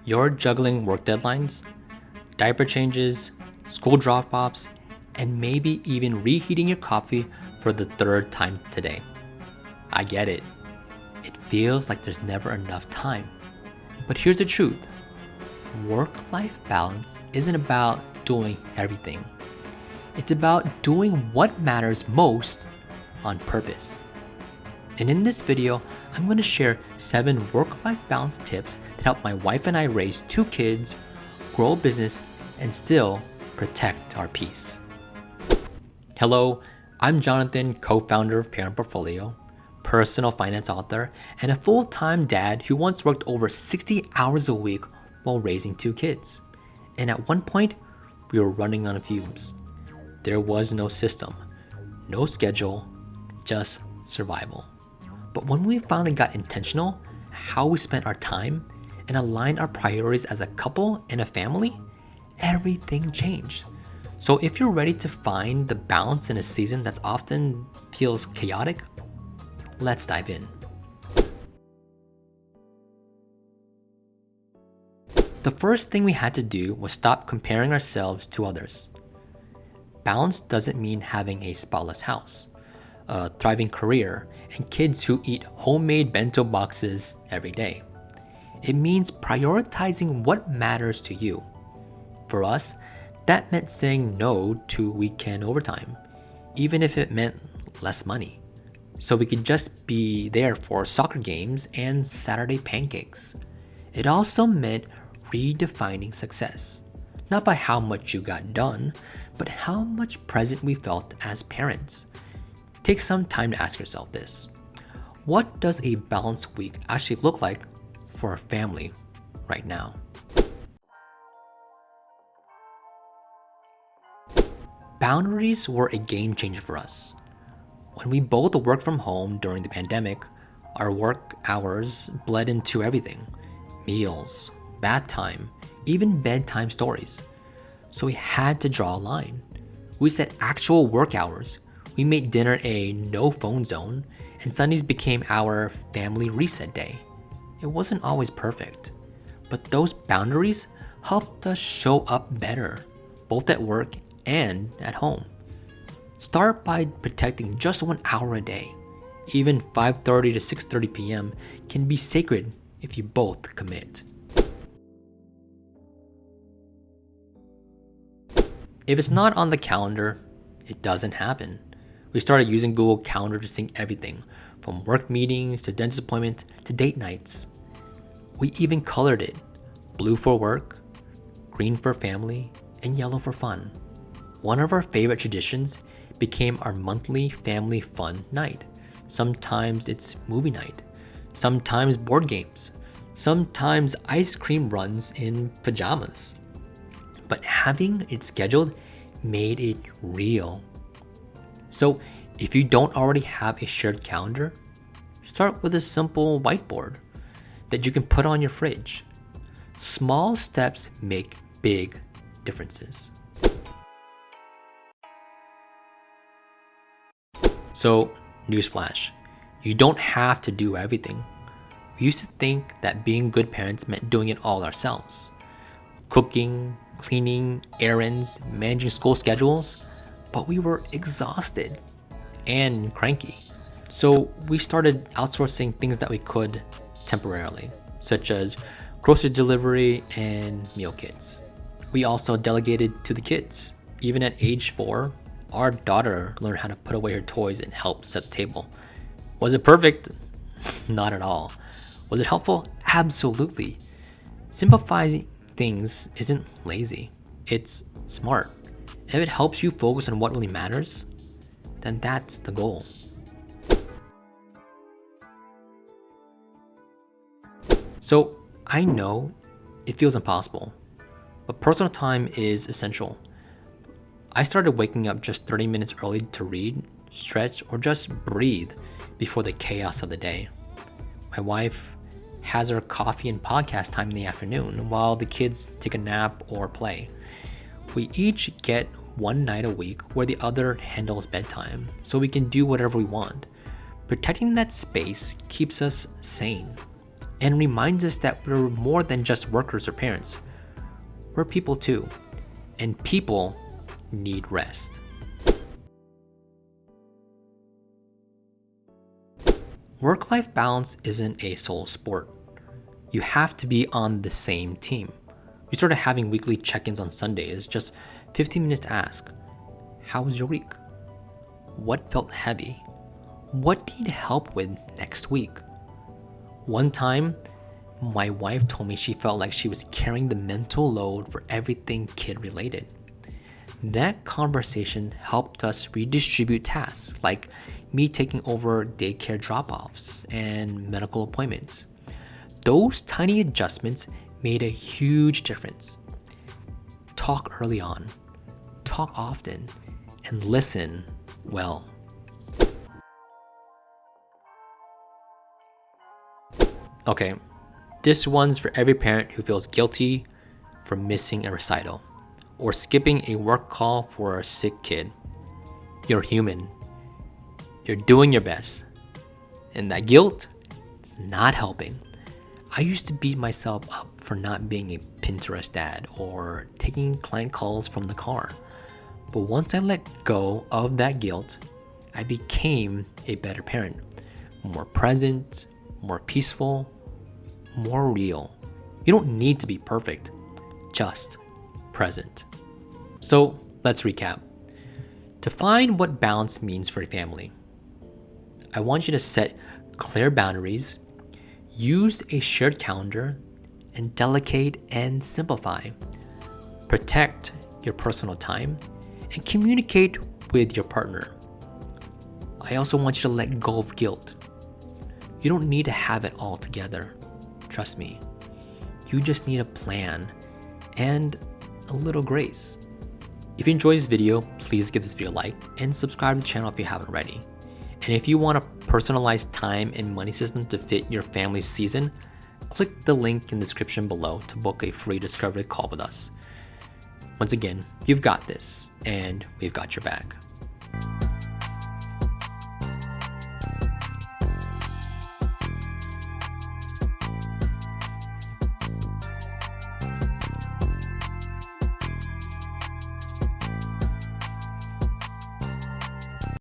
You're juggling work deadlines, diaper changes, school drop-offs, and maybe even reheating your coffee for the third time today. I get it. It feels like there's never enough time. But here's the truth. Work-life balance isn't about doing everything. It's about doing what matters most on purpose. And in this video, I'm going to share 7 work-life balance tips that help my wife and I raise 2 kids, grow a business, and still protect our peace. Hello, I'm Jonathan, co-founder of Parent Portfolio, personal finance author, and a full-time dad who once worked over 60 hours a week while raising 2 kids. And at one point, we were running on fumes. There was no system, no schedule, just survival. But when we finally got intentional how we spent our time and aligned our priorities as a couple and a family, everything changed. So if you're ready to find the balance in a season that's often feels chaotic, let's dive in. The first thing we had to do was stop comparing ourselves to others. Balance doesn't mean having a spotless house, a thriving career, and kids who eat homemade bento boxes every day. It means prioritizing what matters to you. For us, that meant saying no to weekend overtime, even if it meant less money, so we could just be there for soccer games and Saturday pancakes. It also meant redefining success, not by how much you got done, but how much present we felt as parents. Take some time to ask yourself this. What does a balanced week actually look like for a family right now? Boundaries were a game changer for us. When we both worked from home during the pandemic, our work hours bled into everything. Meals, bath time, even bedtime stories. So we had to draw a line. We set actual work hours. We made dinner a no phone zone, and Sundays became our family reset day. It wasn't always perfect, but those boundaries helped us show up better, both at work and at home. Start by protecting just 1 hour a day. Even 5:30 to 6:30 p.m. can be sacred if you both commit. If it's not on the calendar, it doesn't happen. We started using Google Calendar to sync everything, from work meetings to dentist appointments to date nights. We even colored it: blue for work, green for family, and yellow for fun. One of our favorite traditions became our monthly family fun night. Sometimes it's movie night, sometimes board games, sometimes ice cream runs in pajamas. But having it scheduled made it real. So if you don't already have a shared calendar, start with a simple whiteboard that you can put on your fridge. Small steps make big differences. So, newsflash, you don't have to do everything. We used to think that being good parents meant doing it all ourselves. Cooking, cleaning, errands, managing school schedules, but we were exhausted and cranky. So we started outsourcing things that we could temporarily, such as grocery delivery and meal kits. We also delegated to the kids. Even at age 4, our daughter learned how to put away her toys and help set the table. Was it perfect? Not at all. Was it helpful? Absolutely. Simplifying things isn't lazy, it's smart. If it helps you focus on what really matters, then that's the goal. So I know it feels impossible, but personal time is essential. I started waking up just 30 minutes early to read, stretch, or just breathe before the chaos of the day. My wife has her coffee and podcast time in the afternoon while the kids take a nap or play. We each get one night a week where the other handles bedtime, so we can do whatever we want. Protecting that space keeps us sane. and reminds us that we're more than just workers or parents. We're people too, and people need rest. Work-life balance isn't a solo sport. You have to be on the same team. We started having weekly check-ins on Sundays, just 15 minutes to ask, how was your week? What felt heavy? What do you need help with next week? One time, my wife told me she felt like she was carrying the mental load for everything kid-related. That conversation helped us redistribute tasks, like me taking over daycare drop-offs and medical appointments. Those tiny adjustments made a huge difference. Talk early on, talk often, and listen well. Okay, this one's for every parent who feels guilty for missing a recital or skipping a work call for a sick kid. You're human. You're doing your best. And that guilt is not helping. I used to beat myself up for not being a Pinterest dad or taking client calls from the car. But once I let go of that guilt, I became a better parent. More present, more peaceful, more real. You don't need to be perfect, just present. So let's recap. To find what balance means for your family, I want you to set clear boundaries, use a shared calendar, and delegate and simplify. Protect your personal time and communicate with your partner. I also want you to let go of guilt. You don't need to have it all together. Trust me. You just need a plan and a little grace. If you enjoyed this video, please give this video a like and subscribe to the channel if you haven't already. And if you want a personalized time and money system to fit your family's season, click the link in the description below to book a free discovery call with us. Once again, you've got this, and we've got your back.